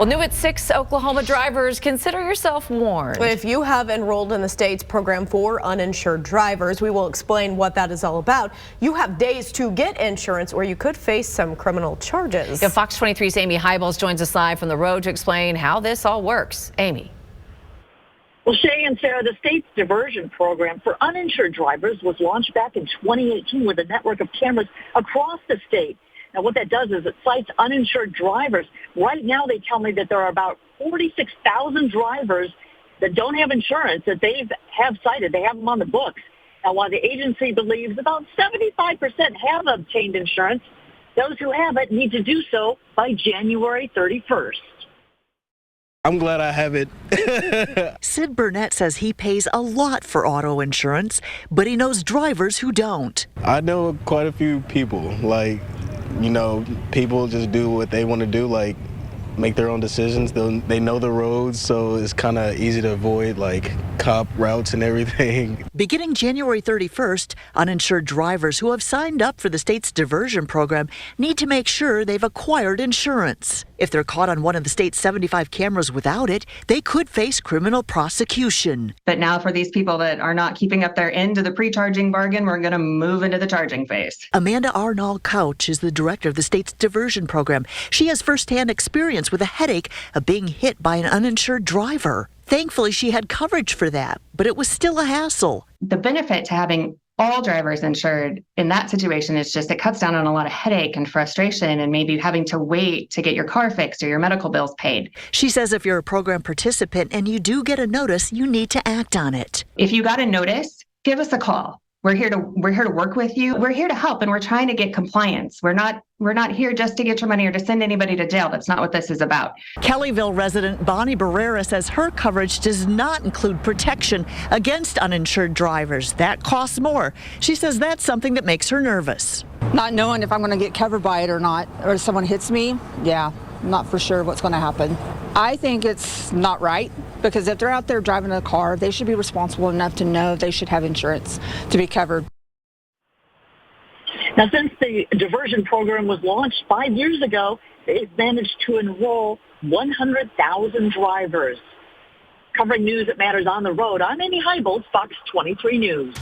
Well, new at 6, Oklahoma drivers, consider yourself warned. If you have enrolled in the state's program for uninsured drivers, we will explain what that is all about. You have days to get insurance or you could face some criminal charges. Yeah, Fox 23's Amy Hybels joins us live from the road to explain how this all works. Amy. Well, Shay and Sarah, the state's diversion program for uninsured drivers was launched back in 2018 with a network of cameras across the state. Now, what that does is it cites uninsured drivers. Right now, they tell me that there are about 46,000 drivers that don't have insurance that they have cited. They have them on the books. Now, while the agency believes about 75% have obtained insurance, those who haven't need to do so by January 31st. I'm glad I have it. Sid Burnett says he pays a lot for auto insurance, but he knows drivers who don't. I know quite a few people, people just do what they want to do, make their own decisions. They know the roads, so it's kind of easy to avoid cop routes and everything. Beginning January 31st, uninsured drivers who have signed up for the state's diversion program need to make sure they've acquired insurance. If they're caught on one of the state's 75 cameras without it, they could face criminal prosecution. But now for these people that are not keeping up their end of the pre-charging bargain, we're going to move into the charging phase. Amanda Arnold Couch is the director of the state's diversion program. She has firsthand experience with a headache of being hit by an uninsured driver. Thankfully, she had coverage for that, but it was still a hassle. The benefit to having all drivers insured in that situation is just it cuts down on a lot of headache and frustration and maybe having to wait to get your car fixed or your medical bills paid. She says if you're a program participant and you do get a notice, you need to act on it. If you got a notice, give us a call. We're here to work with you. We're here to help, and we're trying to get compliance. We're not here just to get your money or to send anybody to jail. That's not what this is about. Kellyville resident Bonnie Barrera says her coverage does not include protection against uninsured drivers. That costs more. She says that's something that makes her nervous. Not knowing if I'm going to get covered by it or not, or if someone hits me, I'm not for sure what's going to happen. I think it's not right, because if they're out there driving a car, they should be responsible enough to know they should have insurance to be covered. Now, since the diversion program was launched 5 years ago, they've managed to enroll 100,000 drivers. Covering news that matters on the road, I'm Amy Hybels, Fox 23 News.